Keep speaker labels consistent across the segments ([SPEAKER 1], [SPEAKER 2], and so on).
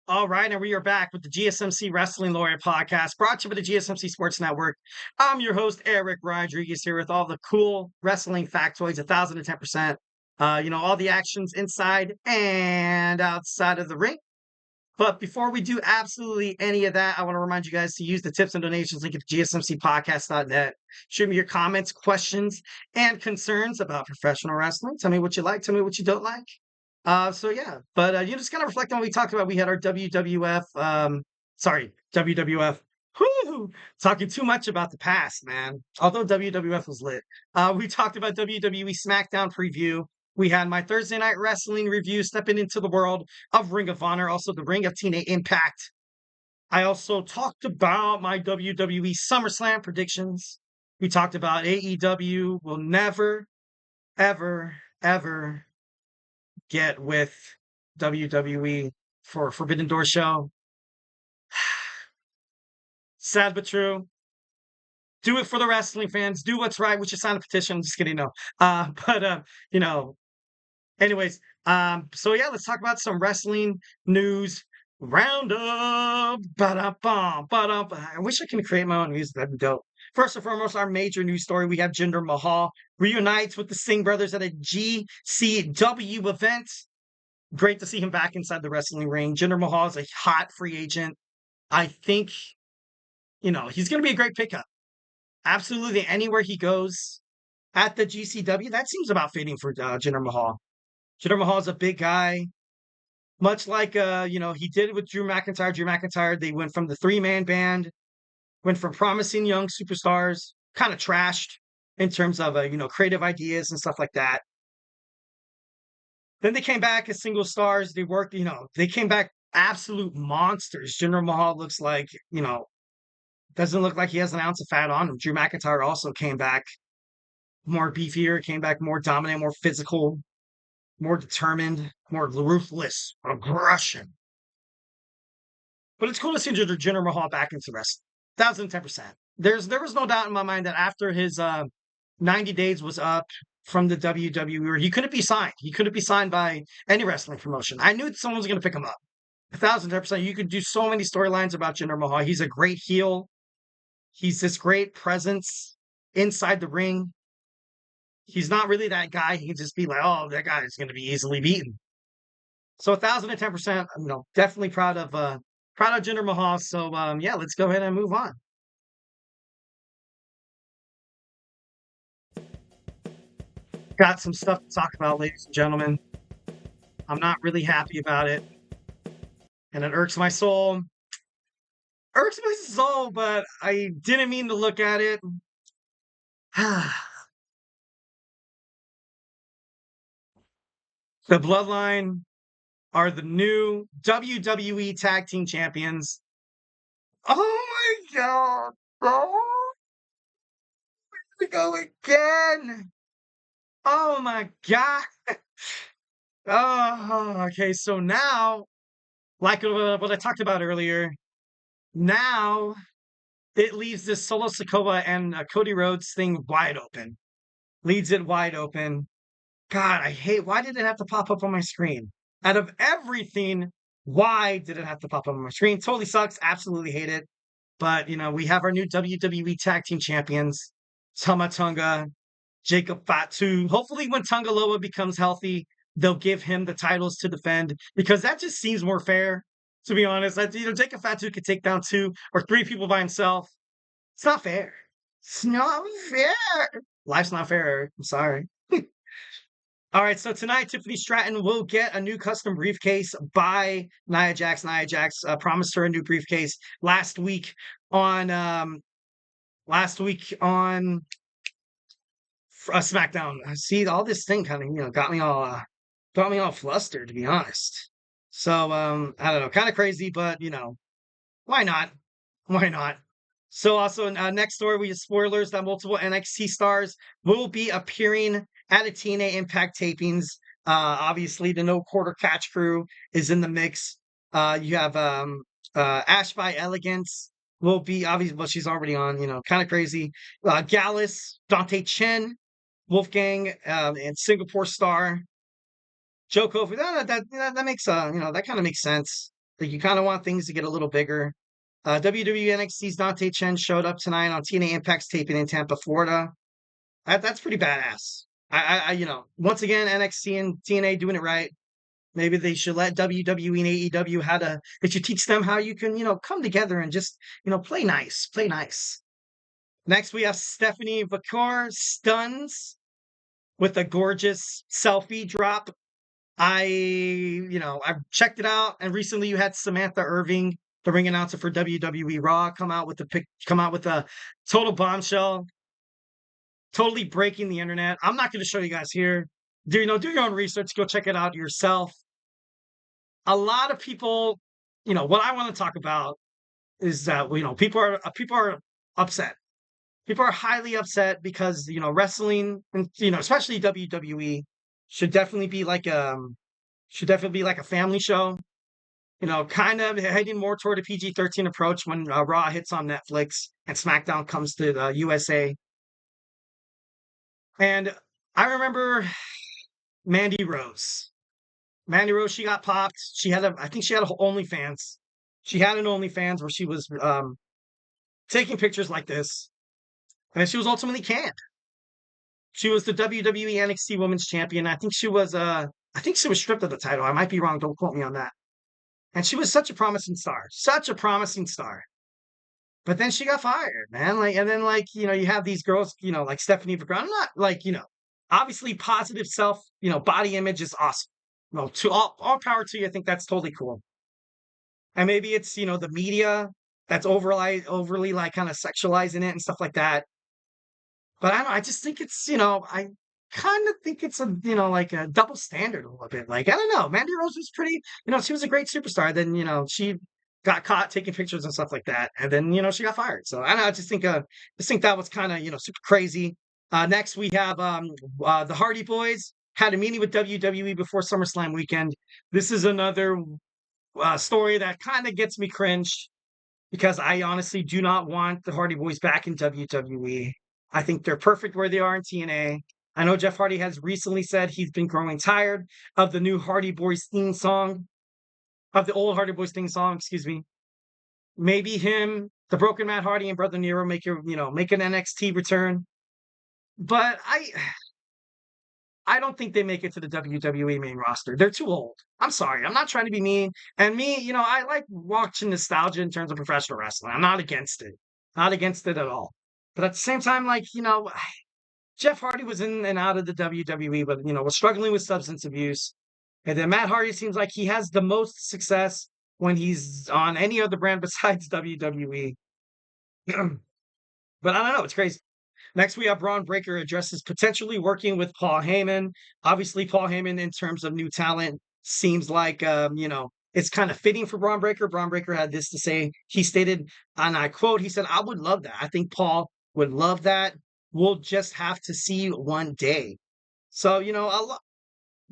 [SPEAKER 1] All right, and we are back with the GSMC Wrestling Laureate Podcast, brought to you by the GSMC Sports Network. I'm your host, Eric Rodriguez, here with all the cool wrestling factoids, 1,010%. All the actions inside and outside of the ring. But before we do absolutely any of that, I want to remind you guys to use the tips and donations link at gsmcpodcast.net. Shoot me your comments, questions, and concerns about professional wrestling. Tell me what you like, tell me what you don't like. You just kind of reflect on what we talked about. We had our WWF. Whoo, talking too much about the past, man. Although WWF was lit. We talked about WWE SmackDown preview. We had my Thursday Night Wrestling review, stepping into the world of Ring of Honor, also the Ring of TNA Impact. I also talked about my WWE SummerSlam predictions. We talked about AEW will never, ever, ever get with WWE for Forbidden Door show. Sad but true. Do it for the wrestling fans. Do what's right. We should sign a petition. I'm just kidding. No. Anyways. Let's talk about some wrestling news. Roundup. Ba-da-bum, ba-da-bum. I wish I could create my own music. That'd be dope. First and foremost, our major news story. We have Jinder Mahal reunites with the Singh brothers at a GCW event. Great to see him back inside the wrestling ring. Jinder Mahal is a hot free agent. I think, he's going to be a great pickup. Absolutely anywhere he goes at the GCW, that seems about fitting for Jinder Mahal. Jinder Mahal is a big guy, much like, he did it with Drew McIntyre. Drew McIntyre, they went from the three-man band, went from promising young superstars, kind of trashed in terms of, creative ideas and stuff like that. Then they came back as single stars. They worked, they came back absolute monsters. Jinder Mahal looks like, doesn't look like he has an ounce of fat on him. Drew McIntyre also came back more beefier, came back more dominant, more physical, more determined, more ruthless aggression. But it's cool to see Jinder Mahal back into wrestling. 1,010%. There was no doubt in my mind that after his 90 days was up from the WWE, he couldn't be signed. He couldn't be signed by any wrestling promotion. I knew someone was going to pick him up. 1,010%. You could do so many storylines about Jinder Mahal. He's a great heel. He's this great presence inside the ring. He's not really that guy. He can just be like, oh, that guy is going to be easily beaten. So 1,010%, definitely proud of Jinder Mahal. So let's go ahead and move on. Got some stuff to talk about, ladies and gentlemen. I'm not really happy about it. And it irks my soul. Irks my soul, but I didn't mean to look at it. The Bloodline are the new WWE Tag Team Champions. Oh my God. Oh, we go again. Oh my God. Oh, okay. So now, like what I talked about earlier, now it leaves this Solo Sikoa and Cody Rhodes thing wide open. Leads it wide open. God, why did it have to pop up on my screen? Out of everything, why did it have to pop up on my screen? Totally sucks. Absolutely hate it. But, we have our new WWE Tag Team Champions, Tama Tonga, Jacob Fatu. Hopefully when Tonga Loa becomes healthy, they'll give him the titles to defend because that just seems more fair, to be honest. Jacob Fatu could take down 2 or 3 people by himself. It's not fair. It's not fair. Life's not fair, Eric. I'm sorry. All right, so tonight, Tiffany Stratton will get a new custom briefcase by Nia Jax. Nia Jax promised her a new briefcase last week on SmackDown. See, all this thing kind of got me all flustered, to be honest. So I don't know, kind of crazy, but why not? Why not? So also next story, we have spoilers that multiple NXT stars will be appearing at a TNA Impact tapings. Obviously, the No Quarter Catch crew is in the mix. You have Ash by Elegance will be obviously, well, she's already on. Kind of crazy. Gallus, Dante Chen, Wolfgang, and Singapore Star. Joe Kofi. That makes that kind of makes sense. Like you kind of want things to get a little bigger. WWE NXT's Dante Chen showed up tonight on TNA Impact's taping in Tampa, Florida. That's pretty badass. Once again, NXT and TNA doing it right. Maybe they should let WWE and AEW they should teach them how you can, come together and just, play nice, play nice. Next, we have Stephanie Vacour stuns with a gorgeous selfie drop. I checked it out, and recently you had Samantha Irving, the ring announcer for WWE Raw, come out with a total bombshell, totally breaking the internet. I'm not going to show you guys here. Do your own research, go check it out yourself. A lot of people, what I want to talk about is that people are upset. People are highly upset because wrestling and especially WWE should definitely be like a family show. Kind of heading more toward a PG-13 approach when Raw hits on Netflix and SmackDown comes to the USA. And I remember Mandy Rose. Mandy Rose, she got popped. I think she had an OnlyFans. She had an OnlyFans where she was taking pictures like this, and she was ultimately canned. She was the WWE NXT Women's Champion. I think she was stripped of the title. I might be wrong. Don't quote me on that. And she was such a promising star. But then she got fired, man. You have these girls, like Stephanie Vacour. I'm not obviously positive self, body image is awesome. To all power to you. I think that's totally cool. And maybe it's, the media that's overly like kind of sexualizing it and stuff like that. But I don't know. I just think it's, I kind of think it's like a double standard a little bit. Like, I don't know. Mandy Rose was pretty, she was a great superstar. Then, she got caught taking pictures and stuff like that. And then, she got fired. So I don't know. I just think that was kind of, super crazy. Next we have the Hardy Boys had a meeting with WWE before SummerSlam weekend. This is another story that kind of gets me cringed because I honestly do not want the Hardy Boys back in WWE. I think they're perfect where they are in TNA. I know Jeff Hardy has recently said he's been growing tired of the new Hardy Boys theme song, of the old Hardy Boys theme song, excuse me. Maybe him, the Broken Matt Hardy, and Brother Nero make an NXT return. But I don't think they make it to the WWE main roster. They're too old. I'm sorry. I'm not trying to be mean. And me, I like watching nostalgia in terms of professional wrestling. I'm not against it. Not against it at all. But at the same time, Jeff Hardy was in and out of the WWE, but, was struggling with substance abuse. And then Matt Hardy seems like he has the most success when he's on any other brand besides WWE. But I don't know. It's crazy. Next, we have Braun Breaker addresses potentially working with Paul Heyman. Obviously, Paul Heyman, in terms of new talent, seems like, it's kind of fitting for Braun Breaker. Braun Breaker had this to say. He stated, and I quote, he said, "I would love that. I think Paul would love that. We'll just have to see one day." So,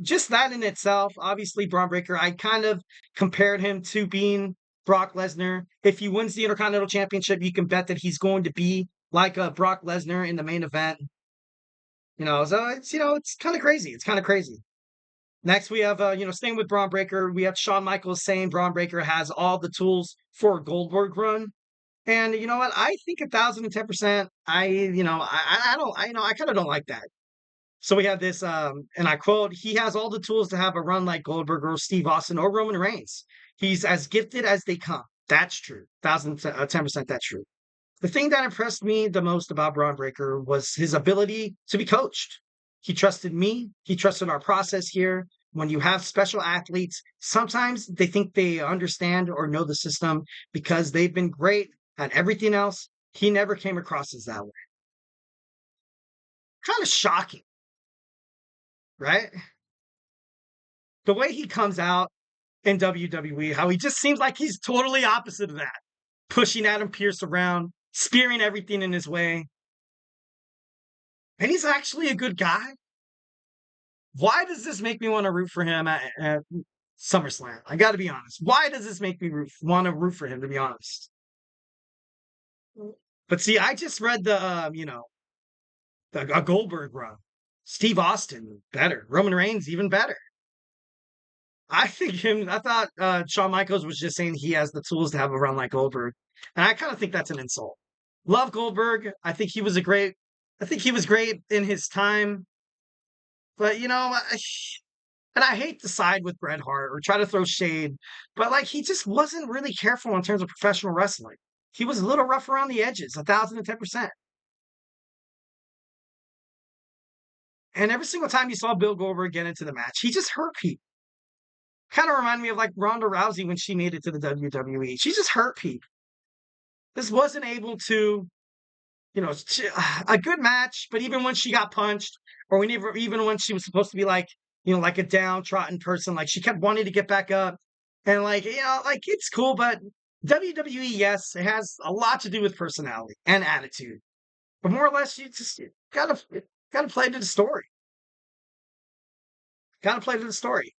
[SPEAKER 1] just that in itself, obviously, Braun Breaker, I kind of compared him to being Brock Lesnar. If he wins the Intercontinental Championship, you can bet that he's going to be like a Brock Lesnar in the main event. So it's kind of crazy. It's kind of crazy. Next, we have, staying with Braun Breaker, we have Shawn Michaels saying Braun Breaker has all the tools for a Goldberg run. And you know what? I think 1,010%. I kind of don't like that. So we have this, and I quote, "He has all the tools to have a run like Goldberg or Steve Austin or Roman Reigns. He's as gifted as they come." That's true. 1,010%. That's true. The thing that impressed me the most about Braun Breaker was his ability to be coached. He trusted me. He trusted our process here. When you have special athletes, sometimes they think they understand or know the system because they've been great at everything else. He never came across as that way. Kind of shocking, right? The way he comes out in WWE, how he just seems like he's totally opposite of that. Pushing Adam Pearce around, spearing everything in his way. And he's actually a good guy. Why does this make me want to root for him at SummerSlam? I got to be honest. Why does this make me want to root for him, to be honest? But see, I just read a Goldberg run. Steve Austin, better. Roman Reigns, even better. I think him. I thought Shawn Michaels was just saying he has the tools to have a run like Goldberg, and I kind of think that's an insult. Love Goldberg. I think he was a great. I think he was great in his time, but and I hate to side with Bret Hart or try to throw shade, but like he just wasn't really careful in terms of professional wrestling. He was a little rough around the edges, 1,010%. And every single time you saw Bill Goldberg get into the match, he just hurt people. Kind of remind me of like Ronda Rousey when she made it to the WWE. She just hurt people. This wasn't able to, a good match, but even when she got punched, or whenever, even when she was supposed to be like, like a downtrodden person, like she kept wanting to get back up. And like, like it's cool, but WWE, yes, it has a lot to do with personality and attitude. But more or less, you gotta play to the story. Gotta play to the story.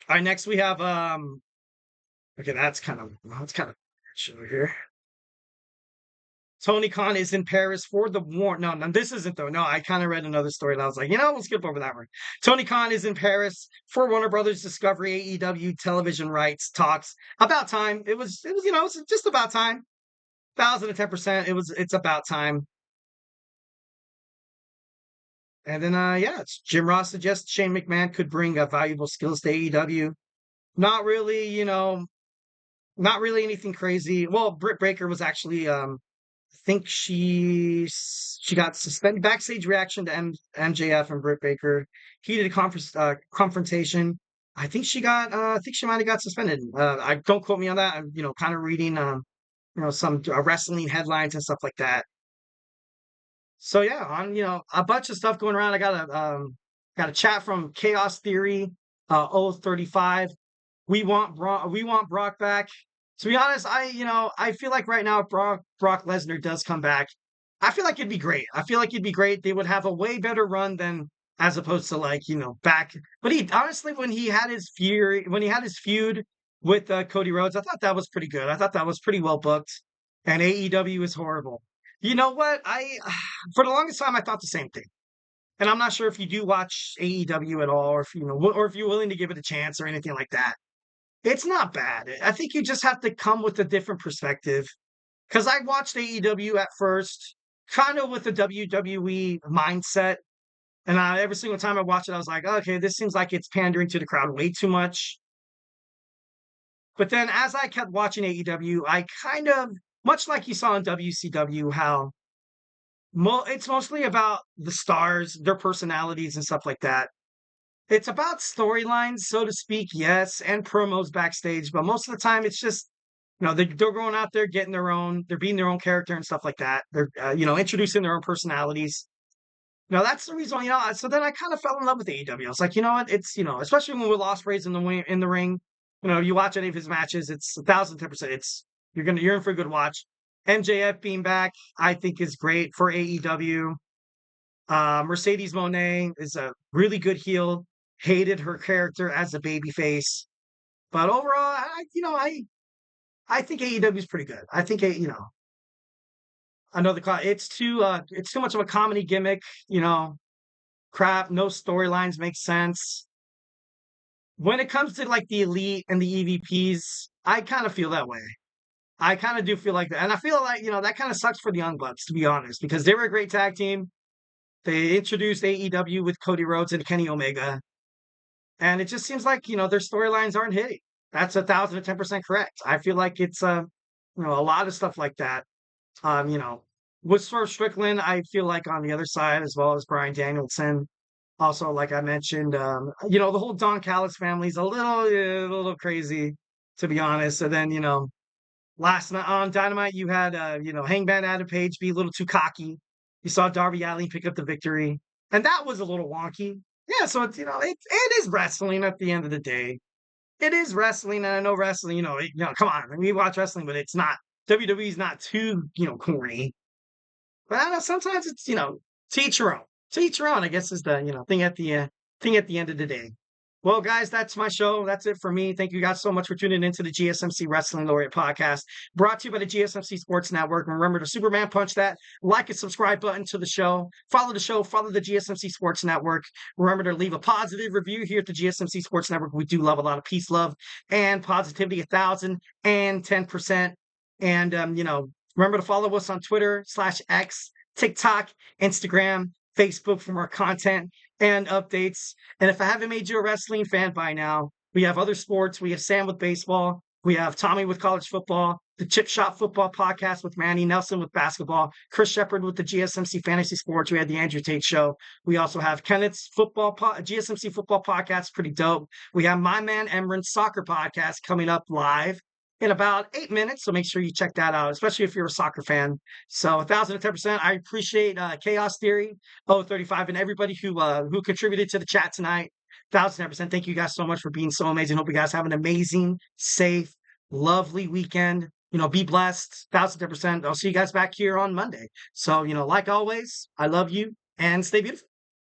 [SPEAKER 1] All right, next we have okay, that's kind of over here. Tony Khan is in Paris for the war. No, no, this isn't though. No, I kind of read another story and I was like, we'll skip over that one. Tony Khan is in Paris for Warner Brothers Discovery AEW television rights talks. About time. It's just about time. 1,010%. It's about time. And then, it's Jim Ross suggests Shane McMahon could bring valuable skills to AEW. Not really, not really anything crazy. Well, Britt Baker was actually, I think she got suspended. Backstage reaction to MJF and Britt Baker. Heated confrontation. I think she might have got suspended. I don't quote me on that. I'm, kind of reading, some wrestling headlines and stuff like that. So yeah, on a bunch of stuff going around. I got a chat from Chaos Theory, 035. We want Brock back. To be honest, I feel like right now if Brock Lesnar does come back, I feel like it'd be great. I feel like it'd be great. They would have a way better run than as opposed to like, back. But he honestly when he had his feud with Cody Rhodes, I thought that was pretty good. I thought that was pretty well booked. And AEW is horrible. You know what? I for the longest time I thought the same thing. And I'm not sure if you do watch AEW at all, or if or if you're willing to give it a chance or anything like that. It's not bad. I think you just have to come with a different perspective. Because I watched AEW at first, kind of with the WWE mindset. And every single time I watched it, I was like, okay, this seems like it's pandering to the crowd way too much. But then as I kept watching AEW, I kind of, much like you saw in WCW, how it's mostly about the stars, their personalities, and stuff like that. It's about storylines, so to speak, yes, and promos backstage, but most of the time it's just, they're going out there getting they're being their own character and stuff like that. They're, introducing their own personalities. That's the reason, so then I kind of fell in love with AEW. I was like, you know what? It's, especially when with Ospreay's in the ring, you watch any of his matches, it's 1,010%. You're in for a good watch. MJF being back, I think is great for AEW. Mercedes Moné is a really good heel. Hated her character as a babyface, but overall, I think AEW is pretty good. I think another it's too much of a comedy gimmick. Crap. No storylines make sense. When it comes to like the Elite and the EVPs, I kind of feel that way. I kind of do feel like that, and I feel like that kind of sucks for the Young Bucks, to be honest, because they were a great tag team. They introduced AEW with Cody Rhodes and Kenny Omega. And it just seems like, their storylines aren't hitting. That's 1,010% correct. I feel like it's, a lot of stuff like that. With Swerve Strickland, I feel like on the other side, as well as Bryan Danielson. Also, like I mentioned, the whole Don Callis family is a little crazy, to be honest. And then, last night on Dynamite, you had, Hangman Adam Page be a little too cocky. You saw Darby Allin pick up the victory. And that was a little wonky. Yeah, so it's it is wrestling at the end of the day. It is wrestling, and I know wrestling. Come on, we watch wrestling, but it's not WWE's not too corny. But I know sometimes it's to each your own. To each your own, I guess is the thing at the end of the day. Well, guys, that's my show. That's it for me. Thank you guys so much for tuning into the GSMC Wrestling Laureate Podcast, brought to you by the GSMC Sports Network. And remember to Superman punch that like and subscribe button to the show. Follow the show, follow the GSMC Sports Network. Remember to leave a positive review here at the GSMC Sports Network. We do love a lot of peace, love, and positivity, 1,010%. And, remember to follow us on Twitter/X, TikTok, Instagram, Facebook for more content and updates. And if I haven't made you a wrestling fan by now, we have other sports. We have Sam with baseball. We have Tommy with college football, the Chip Shot Football Podcast with Manny Nelson with basketball, Chris Shepard with the GSMC Fantasy Sports. We had the Andrew Tate Show. We also have Kenneth's GSMC Football Podcast, pretty dope. We have my man Emran's Soccer Podcast coming up live in about 8 minutes. So make sure you check that out, especially if you're a soccer fan. So 1,010%. I appreciate Chaos Theory, 035, and everybody who contributed to the chat tonight. 1,010%. Thank you guys so much for being so amazing. Hope you guys have an amazing, safe, lovely weekend. Be blessed. 1,010%. I'll see you guys back here on Monday. So, like always, I love you and stay beautiful.